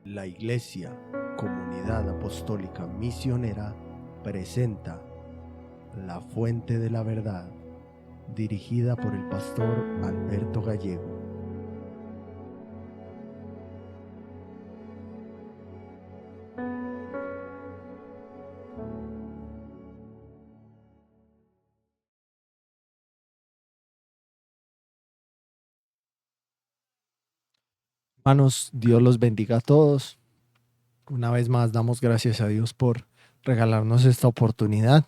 La Iglesia, Comunidad Apostólica Misionera, presenta La Fuente de la Verdad, dirigida por el pastor Alberto Gallego. Hermanos, Dios los bendiga a todos. Una vez más damos gracias a Dios por regalarnos esta oportunidad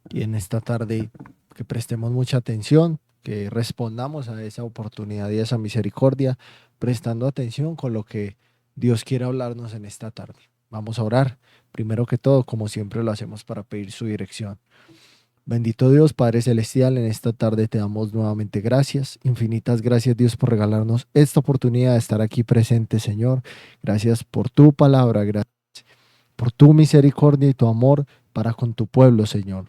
y en esta tarde que prestemos mucha atención, que respondamos a esa oportunidad y a esa misericordia, prestando atención con lo que Dios quiere hablarnos en esta tarde. Vamos a orar, primero que todo, como siempre lo hacemos, para pedir su dirección. Bendito Dios, Padre Celestial, en esta tarde te damos nuevamente gracias, infinitas gracias Dios por regalarnos esta oportunidad de estar aquí presente, Señor. Gracias por tu palabra, gracias por tu misericordia y tu amor para con tu pueblo, Señor.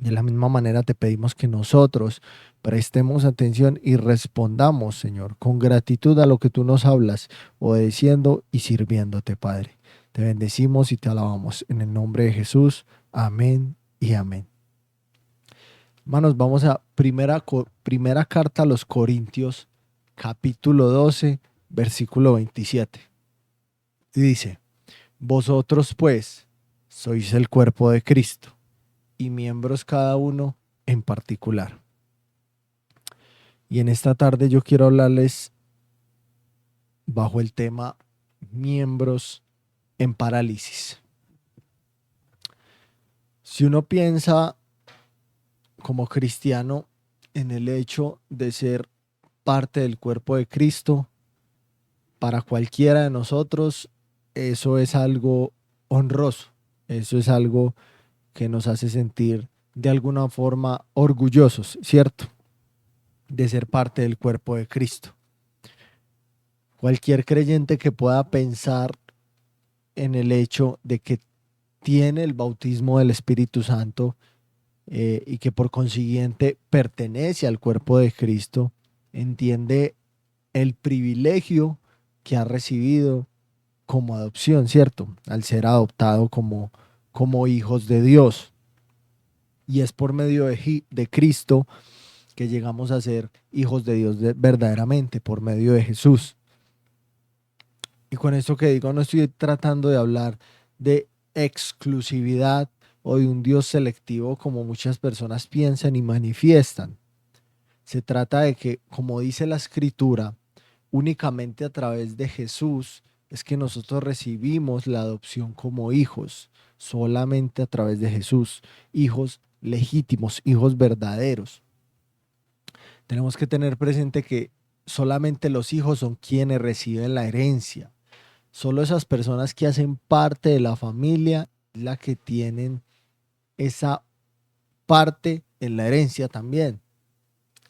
De la misma manera te pedimos que nosotros prestemos atención y respondamos, Señor, con gratitud a lo que tú nos hablas, obedeciendo y sirviéndote, Padre. Te bendecimos y te alabamos en el nombre de Jesús. Amén y amén. Hermanos, vamos a primera carta a los Corintios, capítulo 12, versículo 27. Y dice: vosotros pues sois el cuerpo de Cristo y miembros cada uno en particular. Y en esta tarde yo quiero hablarles bajo el tema miembros en parálisis. Si uno piensa como cristiano en el hecho de ser parte del cuerpo de Cristo, para cualquiera de nosotros eso es algo honroso, eso es algo que nos hace sentir de alguna forma orgullosos, ¿cierto? De ser parte del cuerpo de Cristo. Cualquier creyente que pueda pensar en el hecho de que tiene el bautismo del Espíritu Santo y que por consiguiente pertenece al cuerpo de Cristo, entiende el privilegio que ha recibido como adopción, ¿cierto? Al ser adoptado como hijos de Dios. Y es por medio de Cristo que llegamos a ser hijos de Dios verdaderamente, por medio de Jesús. Y con esto que digo, no estoy tratando de hablar de exclusividad o de un Dios selectivo como muchas personas piensan y manifiestan. Se trata de que, como dice la Escritura, únicamente a través de Jesús es que nosotros recibimos la adopción como hijos, solamente a través de Jesús, hijos legítimos, hijos verdaderos. Tenemos que tener presente que solamente los hijos son quienes reciben la herencia. Solo esas personas que hacen parte de la familia es la que tienen esa parte en la herencia también.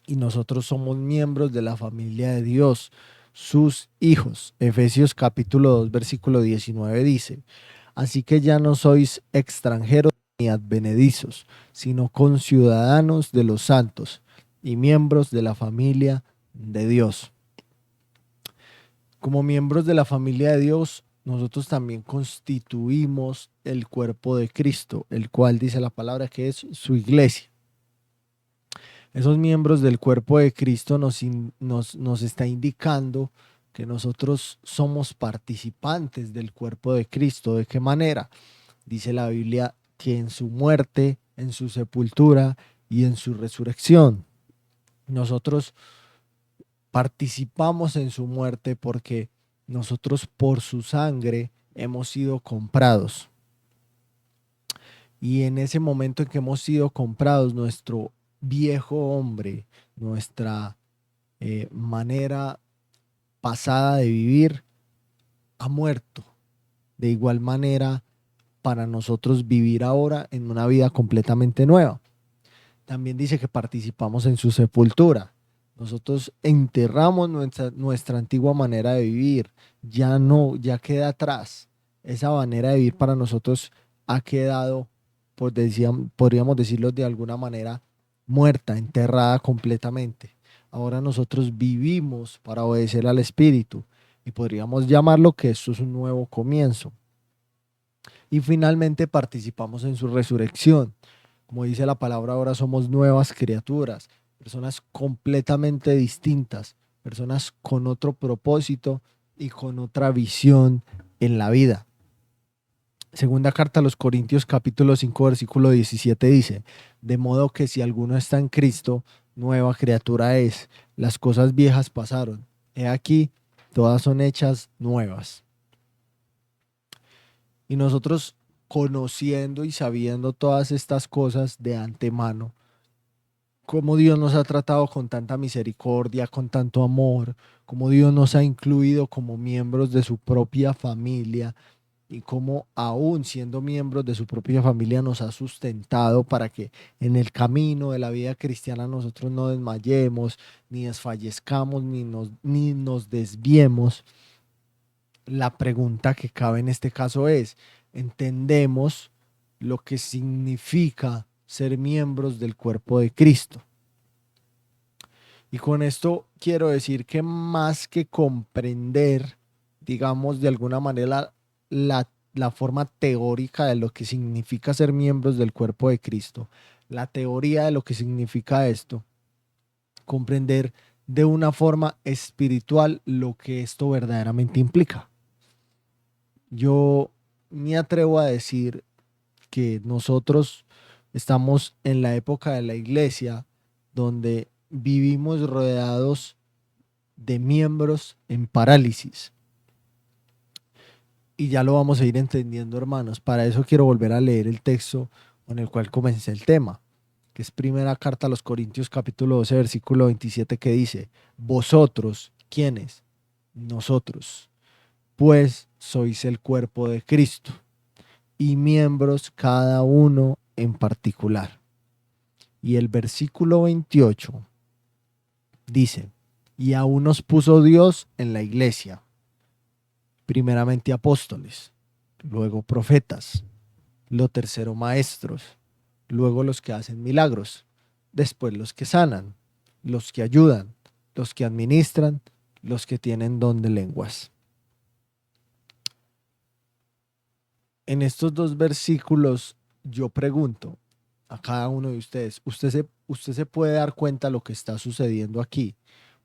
Y nosotros somos miembros de la familia de Dios, sus hijos. Efesios capítulo 2, versículo 19 dice: así que ya no sois extranjeros ni advenedizos, sino conciudadanos de los santos y miembros de la familia de Dios. Como miembros de la familia de Dios, nosotros también constituimos el cuerpo de Cristo, el cual dice la palabra que es su iglesia. Esos miembros del cuerpo de Cristo nos está indicando que nosotros somos participantes del cuerpo de Cristo. ¿De qué manera? Dice la Biblia que en su muerte, en su sepultura y en su resurrección, nosotros participamos en su muerte porque nosotros por su sangre hemos sido comprados. Y en ese momento en que hemos sido comprados, nuestro viejo hombre, nuestra manera pasada de vivir ha muerto. De igual manera, para nosotros vivir ahora en una vida completamente nueva. También dice que participamos en su sepultura. Nosotros enterramos nuestra antigua manera de vivir. Ya queda atrás. Esa manera de vivir para nosotros ha quedado, podríamos decirlo de alguna manera, muerta, enterrada completamente. Ahora nosotros vivimos para obedecer al Espíritu. Y podríamos llamarlo que esto es un nuevo comienzo. Y finalmente participamos en su resurrección. Como dice la palabra, ahora somos nuevas criaturas, personas completamente distintas, personas con otro propósito y con otra visión en la vida. Segunda carta a los Corintios capítulo 5 versículo 17 dice: de modo que si alguno está en Cristo, nueva criatura es. Las cosas viejas pasaron. He aquí, todas son hechas nuevas. Y nosotros, conociendo y sabiendo todas estas cosas de antemano, cómo Dios nos ha tratado con tanta misericordia, con tanto amor, cómo Dios nos ha incluido como miembros de su propia familia, y cómo aún siendo miembros de su propia familia nos ha sustentado para que en el camino de la vida cristiana nosotros no desmayemos, ni desfallezcamos, ni nos desviemos. La pregunta que cabe en este caso es: ¿entendemos lo que significa ser miembros del cuerpo de Cristo? Y con esto quiero decir que más que comprender, digamos, de alguna manera la forma teórica de lo que significa ser miembros del cuerpo de Cristo, la teoría de lo que significa esto, comprender de una forma espiritual lo que esto verdaderamente implica. Yo me atrevo a decir que nosotros estamos en la época de la iglesia donde vivimos rodeados de miembros en parálisis. Y ya lo vamos a ir entendiendo, hermanos. Para eso quiero volver a leer el texto con el cual comencé el tema, que es primera carta a los Corintios capítulo 12 versículo 27, que dice: vosotros, ¿quiénes? Nosotros, pues sois el cuerpo de Cristo y miembros cada uno en particular. Y el versículo 28 dice: y aún nos puso Dios en la iglesia, primeramente apóstoles, luego profetas, lo tercero maestros, luego los que hacen milagros, después los que sanan, los que ayudan, los que administran, los que tienen don de lenguas. En estos dos versículos yo pregunto a cada uno de ustedes: usted se puede dar cuenta de lo que está sucediendo aquí?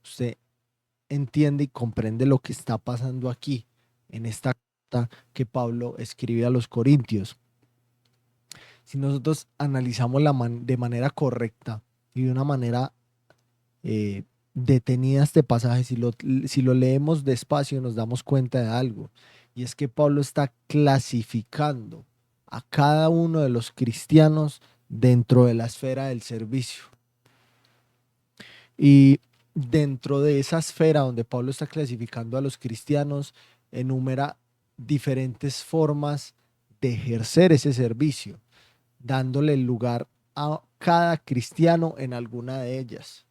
¿Usted entiende y comprende lo que está pasando aquí en esta carta que Pablo escribe a los Corintios? Si nosotros analizamos de manera correcta y de una manera detenida este pasaje, si lo leemos despacio, nos damos cuenta de algo, y es que Pablo está clasificando a cada uno de los cristianos dentro de la esfera del servicio. Y dentro de esa esfera donde Pablo está clasificando a los cristianos, enumera diferentes formas de ejercer ese servicio, dándole el lugar a cada cristiano en alguna de ellas.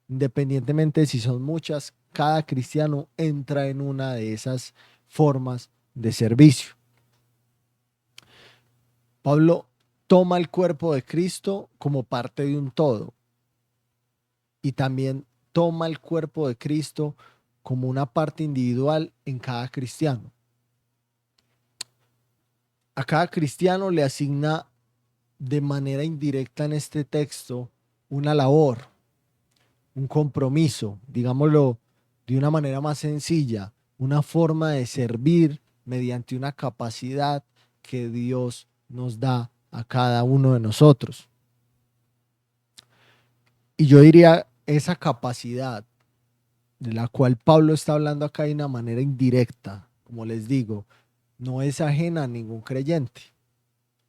Independientemente de si son muchas, cada cristiano entra en una de esas formas de servicio. Pablo toma el cuerpo de Cristo como parte de un todo, y también toma el cuerpo de Cristo como una parte individual en cada cristiano. A cada cristiano le asigna de manera indirecta en este texto una labor, un compromiso, digámoslo de una manera más sencilla, una forma de servir mediante una capacidad que Dios nos da a cada uno de nosotros. Y yo diría, esa capacidad de la cual Pablo está hablando acá de una manera indirecta, como les digo, no es ajena a ningún creyente.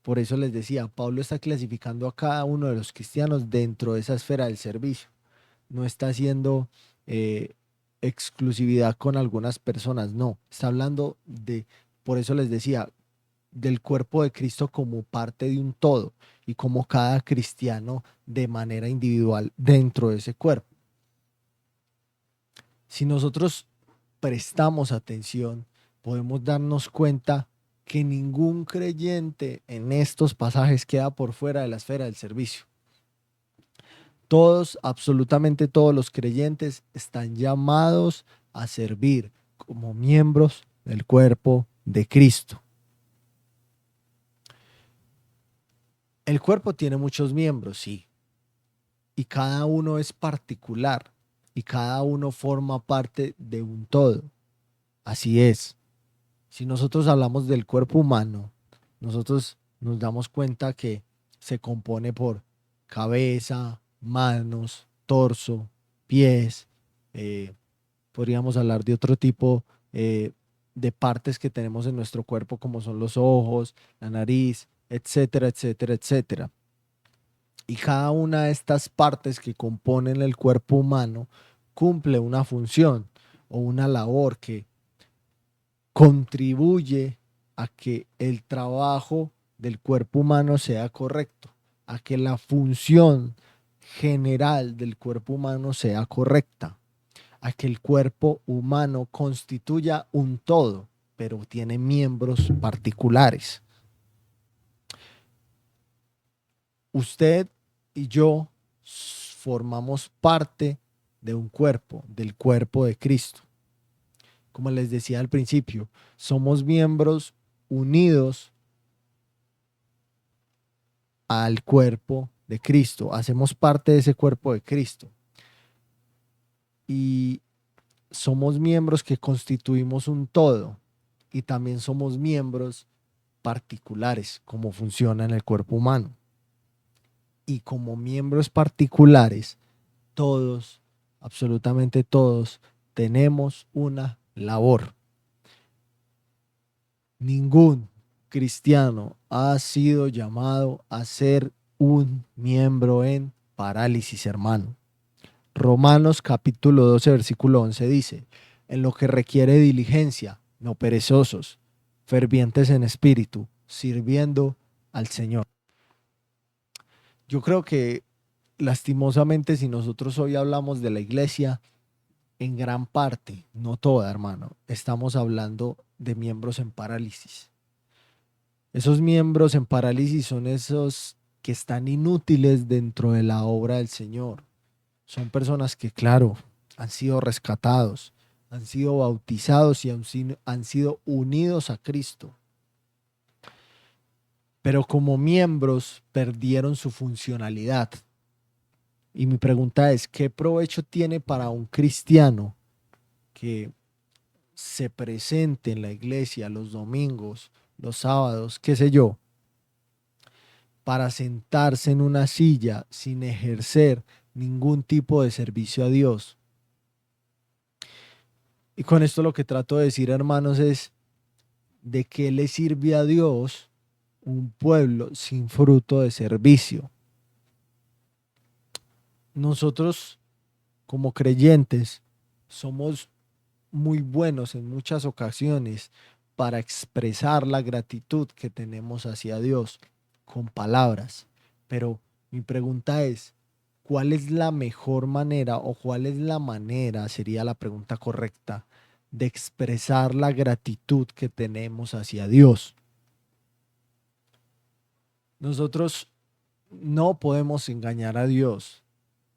Por eso les decía, Pablo está clasificando a cada uno de los cristianos dentro de esa esfera del servicio. No está haciendo exclusividad con algunas personas, no. Está hablando de, por eso les decía, del cuerpo de Cristo como parte de un todo y como cada cristiano de manera individual dentro de ese cuerpo. Si nosotros prestamos atención, podemos darnos cuenta que ningún creyente en estos pasajes queda por fuera de la esfera del servicio. Todos, absolutamente todos los creyentes están llamados a servir, como miembros del cuerpo de Cristo. El cuerpo tiene muchos miembros, sí, y cada uno es particular y cada uno forma parte de un todo. Así es. Si nosotros hablamos del cuerpo humano, nosotros nos damos cuenta que se compone por cabeza, manos, torso, pies. eh, Podríamos hablar de otro tipo de partes que tenemos en nuestro cuerpo, como son los ojos, la nariz, etcétera, etcétera, etcétera. Y cada una de estas partes que componen el cuerpo humano cumple una función o una labor que contribuye a que el trabajo del cuerpo humano sea correcto, a que la función general del cuerpo humano sea correcta, a que el cuerpo humano constituya un todo, pero tiene miembros particulares. Usted y yo formamos parte de un cuerpo, del cuerpo de Cristo. Como les decía al principio, somos miembros unidos al cuerpo de Cristo, hacemos parte de ese cuerpo de Cristo y somos miembros que constituimos un todo y también somos miembros particulares, como funciona en el cuerpo humano. Y como miembros particulares, todos, absolutamente todos, tenemos una labor. Ningún cristiano ha sido llamado a ser un miembro en parálisis, hermano. Romanos capítulo 12, versículo 11 dice, en lo que requiere diligencia, no perezosos, fervientes en espíritu, sirviendo al Señor. Yo creo que lastimosamente si nosotros hoy hablamos de la iglesia, en gran parte, no toda, hermano, estamos hablando de miembros en parálisis. Esos miembros en parálisis son esos que están inútiles dentro de la obra del Señor. Son personas que, claro, han sido rescatados, han sido bautizados y han sido unidos a Cristo. Pero como miembros perdieron su funcionalidad. Y mi pregunta es, ¿qué provecho tiene para un cristiano que se presente en la iglesia los domingos, los sábados, qué sé yo, para sentarse en una silla sin ejercer ningún tipo de servicio a Dios? Y con esto lo que trato de decir, hermanos, es de qué le sirve a Dios un pueblo sin fruto de servicio. Nosotros, como creyentes, somos muy buenos en muchas ocasiones para expresar la gratitud que tenemos hacia Dios con palabras. Pero mi pregunta es, ¿cuál es la mejor manera o cuál es la manera, sería la pregunta correcta, de expresar la gratitud que tenemos hacia Dios? Nosotros no podemos engañar a Dios.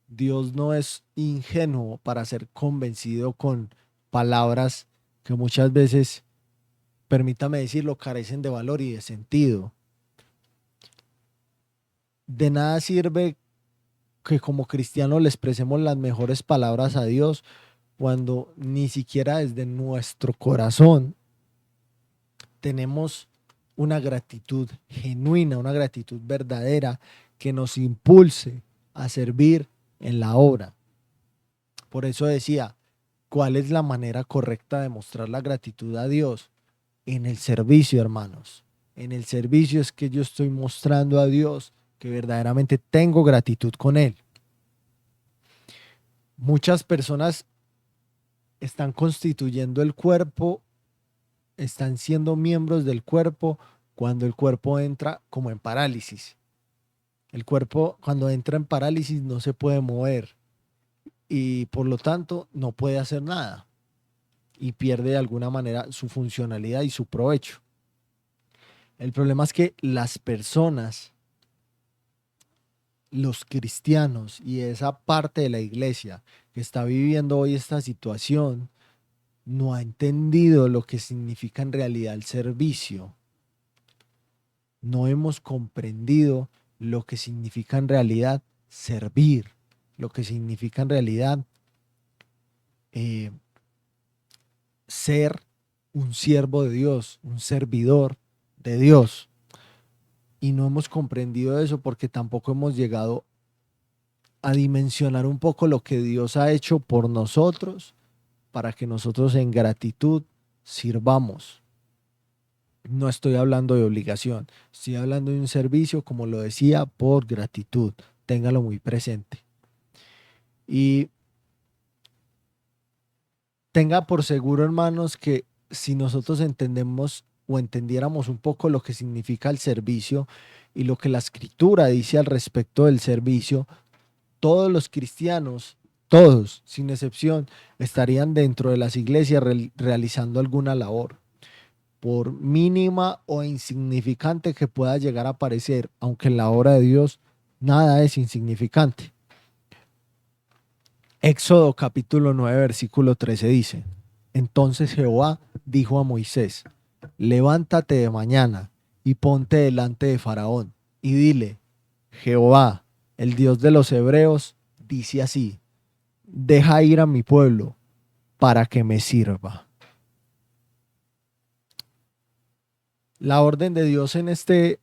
Dios no es ingenuo para ser convencido con palabras que muchas veces, permítame decirlo, carecen de valor y de sentido. De nada sirve que como cristianos le expresemos las mejores palabras a Dios cuando ni siquiera desde nuestro corazón tenemos una gratitud genuina, una gratitud verdadera que nos impulse a servir en la obra. Por eso decía, ¿cuál es la manera correcta de mostrar la gratitud a Dios? En el servicio, hermanos. En el servicio es que yo estoy mostrando a Dios que verdaderamente tengo gratitud con Él. Muchas personas están constituyendo el cuerpo, están siendo miembros del cuerpo cuando el cuerpo entra como en parálisis. El cuerpo cuando entra en parálisis no se puede mover y por lo tanto no puede hacer nada y pierde de alguna manera su funcionalidad y su provecho. El problema es que las personas, los cristianos y esa parte de la iglesia que está viviendo hoy esta situación, no ha entendido lo que significa en realidad el servicio. No hemos comprendido lo que significa en realidad servir, lo que significa en realidad eh, ser un siervo de Dios, un servidor de Dios. Y no hemos comprendido eso porque tampoco hemos llegado a dimensionar un poco lo que Dios ha hecho por nosotros para que nosotros en gratitud sirvamos. No estoy hablando de obligación, estoy hablando de un servicio, como lo decía, por gratitud. Téngalo muy presente. Y tenga por seguro, hermanos, que si nosotros entendemos o entendiéramos un poco lo que significa el servicio y lo que la escritura dice al respecto del servicio, todos los cristianos, todos, sin excepción, estarían dentro de las iglesias realizando alguna labor, por mínima o insignificante que pueda llegar a parecer, aunque en la obra de Dios nada es insignificante. Éxodo capítulo 9 versículo 13 dice: Entonces Jehová dijo a Moisés: Levántate de mañana y ponte delante de Faraón y dile: Jehová, el Dios de los hebreos, dice así: Deja ir a mi pueblo para que me sirva. La orden de Dios en este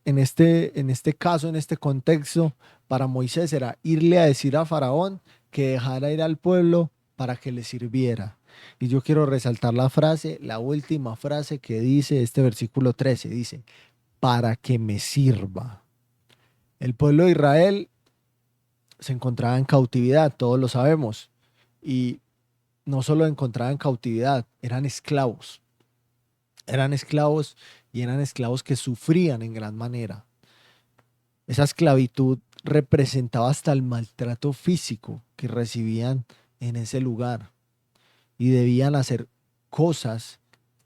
caso, en este contexto, para Moisés era irle a decir a Faraón que dejara ir al pueblo para que le sirviera. Y yo quiero resaltar la frase, la última frase que dice este versículo 13, dice: para que me sirva. El pueblo de Israel se encontraba en cautividad, todos lo sabemos. Y no solo encontraba en cautividad, eran esclavos. Eran esclavos y eran esclavos que sufrían en gran manera. Esa esclavitud representaba hasta el maltrato físico que recibían en ese lugar y debían hacer cosas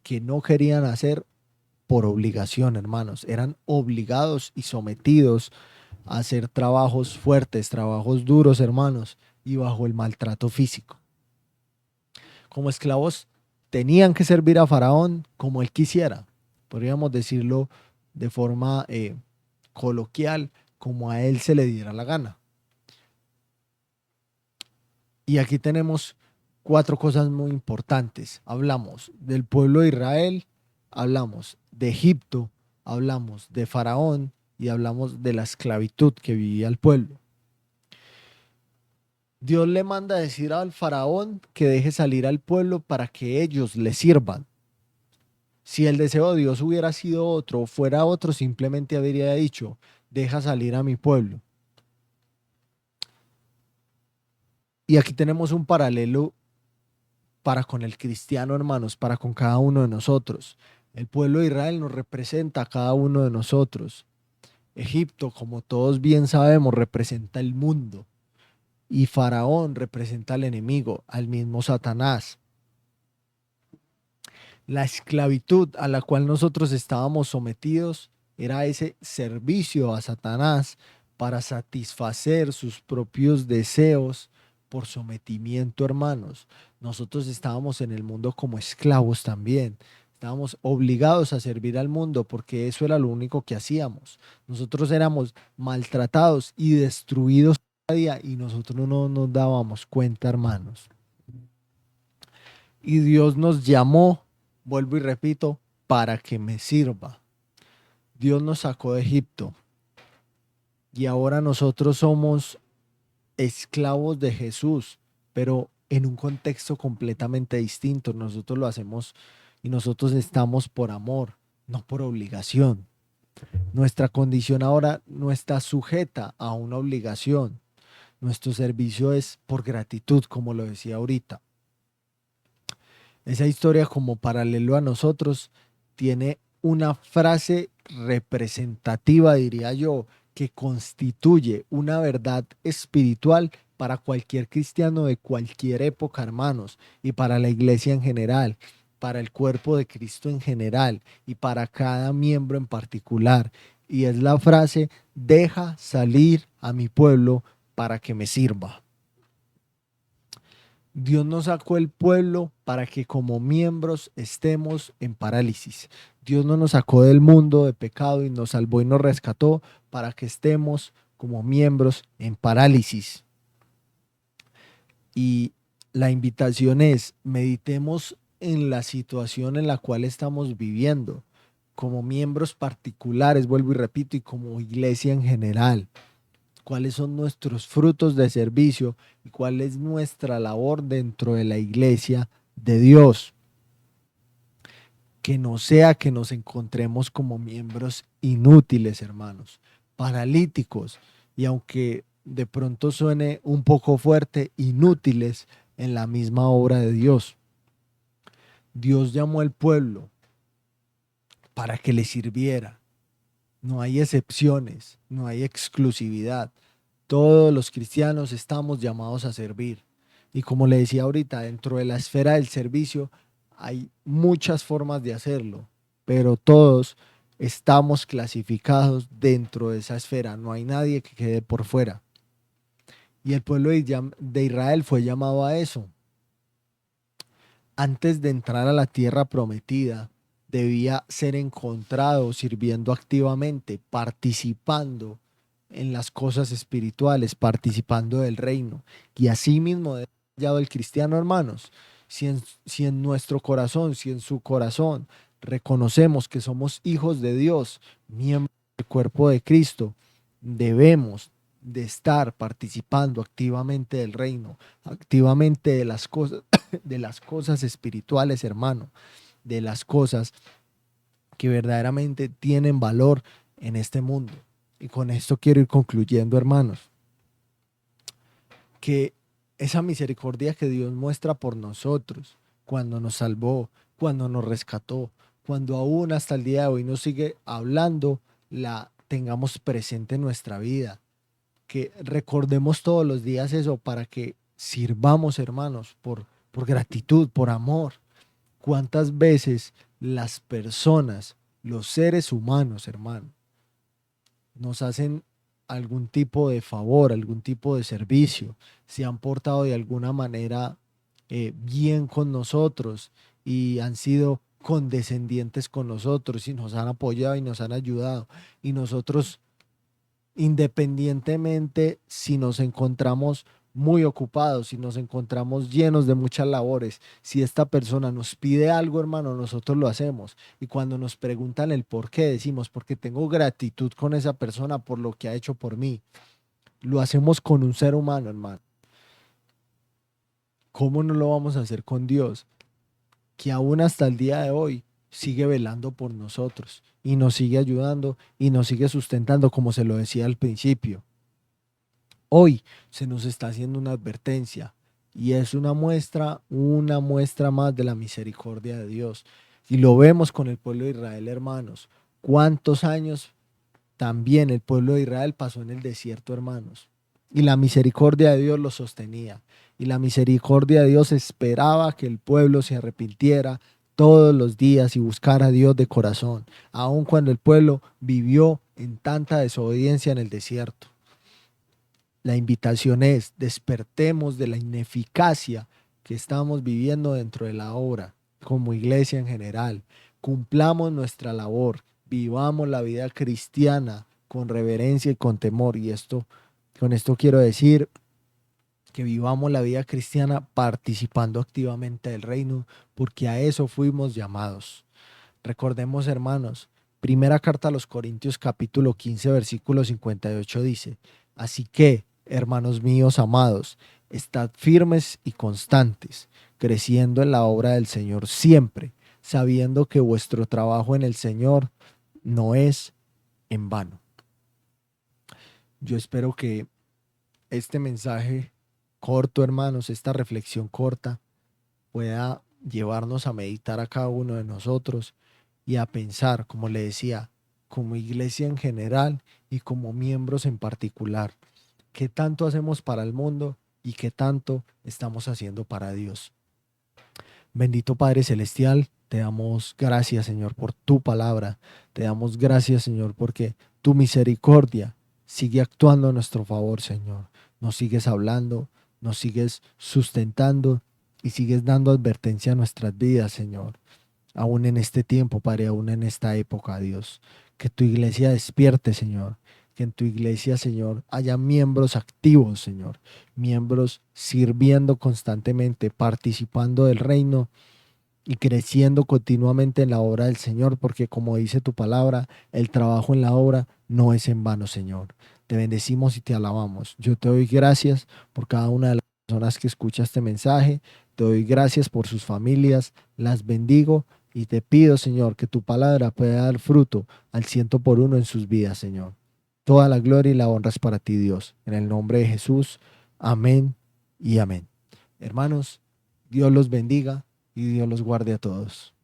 que no querían hacer por obligación, hermanos. Eran obligados y sometidos a hacer trabajos fuertes, trabajos duros, hermanos, y bajo el maltrato físico. Como esclavos tenían que servir a Faraón como él quisiera. Podríamos decirlo de forma coloquial, como a él se le diera la gana. Y aquí tenemos cuatro cosas muy importantes. Hablamos del pueblo de Israel, hablamos de Egipto, hablamos de Faraón y hablamos de la esclavitud que vivía el pueblo. Dios le manda a decir al faraón que deje salir al pueblo para que ellos le sirvan. Si el deseo de Dios hubiera sido otro o fuera otro, simplemente habría dicho: deja salir a mi pueblo. Y aquí tenemos un paralelo para con el cristiano, hermanos, para con cada uno de nosotros. El pueblo de Israel nos representa a cada uno de nosotros. Egipto, como todos bien sabemos, representa el mundo. Y Faraón representa al enemigo, al mismo Satanás. La esclavitud a la cual nosotros estábamos sometidos era ese servicio a Satanás para satisfacer sus propios deseos por sometimiento, hermanos. Nosotros estábamos en el mundo como esclavos también. Estábamos obligados a servir al mundo porque eso era lo único que hacíamos. Nosotros éramos maltratados y destruidos cada día y nosotros no nos dábamos cuenta, hermanos. Y Dios nos llamó, vuelvo y repito, para que me sirva. Dios nos sacó de Egipto y ahora nosotros somos esclavos de Jesús, pero en un contexto completamente distinto. Nosotros lo hacemos y nosotros estamos por amor, no por obligación. Nuestra condición ahora no está sujeta a una obligación. Nuestro servicio es por gratitud, como lo decía ahorita. Esa historia, como paralelo a nosotros, tiene una frase representativa, diría yo, que constituye una verdad espiritual para cualquier cristiano de cualquier época, hermanos, y para la iglesia en general, para el cuerpo de Cristo en general y para cada miembro en particular. Y es la frase: deja salir a mi pueblo para que me sirva. Dios nos sacó el pueblo para que como miembros estemos en parálisis. Dios no nos sacó del mundo de pecado y nos salvó y nos rescató para que estemos como miembros en parálisis. Y la invitación es, meditemos en la situación en la cual estamos viviendo, como miembros particulares, vuelvo y repito, y como iglesia en general. Cuáles son nuestros frutos de servicio y cuál es nuestra labor dentro de la iglesia de Dios. Que no sea que nos encontremos como miembros inútiles, hermanos, paralíticos, y aunque de pronto suene un poco fuerte, inútiles en la misma obra de Dios. Dios llamó al pueblo para que le sirviera. No hay excepciones, no hay exclusividad. Todos los cristianos estamos llamados a servir. Y como le decía ahorita, dentro de la esfera del servicio hay muchas formas de hacerlo, pero todos estamos clasificados dentro de esa esfera. No hay nadie que quede por fuera. Y el pueblo de Israel fue llamado a eso. Antes de entrar a la tierra prometida, debía ser encontrado sirviendo activamente, participando en las cosas espirituales, participando del reino. Y así mismo debe ser hallado el cristiano, hermanos. Si en nuestro corazón, si en su corazón reconocemos que somos hijos de Dios, miembros del cuerpo de Cristo, debemos de estar participando activamente del reino, activamente de las cosas espirituales, hermano, de las cosas que verdaderamente tienen valor en este mundo. Y con esto quiero ir concluyendo, hermanos, que esa misericordia que Dios muestra por nosotros, cuando nos salvó, cuando nos rescató, cuando aún hasta el día de hoy nos sigue hablando, la tengamos presente en nuestra vida, que recordemos todos los días eso para que sirvamos, hermanos, por gratitud, por amor. ¿Cuántas veces las personas, los seres humanos, hermano, nos hacen algún tipo de favor, algún tipo de servicio, se han portado de alguna manera bien con nosotros y han sido condescendientes con nosotros y nos han apoyado y nos han ayudado? Y nosotros, independientemente si nos encontramos muy ocupados, si nos encontramos llenos de muchas labores, si esta persona nos pide algo, hermano, nosotros lo hacemos. Y cuando nos preguntan el por qué, decimos, porque tengo gratitud con esa persona por lo que ha hecho por mí. Lo hacemos con un ser humano, hermano. ¿Cómo no lo vamos a hacer con Dios, que aún hasta el día de hoy sigue velando por nosotros y nos sigue ayudando y nos sigue sustentando, como se lo decía al principio? Hoy se nos está haciendo una advertencia y es una muestra más de la misericordia de Dios. Y lo vemos con el pueblo de Israel, hermanos. ¿Cuántos años también el pueblo de Israel pasó en el desierto, hermanos? Y la misericordia de Dios lo sostenía. Y la misericordia de Dios esperaba que el pueblo se arrepintiera todos los días y buscara a Dios de corazón, aun cuando el pueblo vivió en tanta desobediencia en el desierto. La invitación es: despertemos de la ineficacia que estamos viviendo dentro de la obra, como iglesia en general. Cumplamos nuestra labor, vivamos la vida cristiana con reverencia y con temor. Y con esto quiero decir que vivamos la vida cristiana participando activamente del reino, porque a eso fuimos llamados. Recordemos, hermanos, primera carta a los Corintios capítulo 15 versículo 58 dice: así que, hermanos míos amados, estad firmes y constantes, creciendo en la obra del Señor siempre, sabiendo que vuestro trabajo en el Señor no es en vano. Yo espero que este mensaje corto, hermanos, esta reflexión corta, pueda llevarnos a meditar a cada uno de nosotros y a pensar, como le decía, como iglesia en general y como miembros en particular, qué tanto hacemos para el mundo y qué tanto estamos haciendo para Dios. Bendito Padre Celestial, te damos gracias, Señor, por tu palabra. Te damos gracias, Señor, porque tu misericordia sigue actuando a nuestro favor, Señor. Nos sigues hablando, nos sigues sustentando y sigues dando advertencia a nuestras vidas, Señor. Aún en este tiempo, Padre, aún en esta época, Dios. Que tu iglesia despierte, Señor. Que en tu iglesia, Señor, haya miembros activos, Señor. Miembros sirviendo constantemente, participando del reino y creciendo continuamente en la obra del Señor, porque como dice tu palabra, el trabajo en la obra no es en vano, Señor. Te bendecimos y te alabamos. Yo te doy gracias por cada una de las personas que escucha este mensaje. Te doy gracias por sus familias. Las bendigo y te pido, Señor, que tu palabra pueda dar fruto al 100 por 1 en sus vidas, Señor. Toda la gloria y la honra es para ti, Dios. En el nombre de Jesús. Amén y amén. Hermanos, Dios los bendiga y Dios los guarde a todos.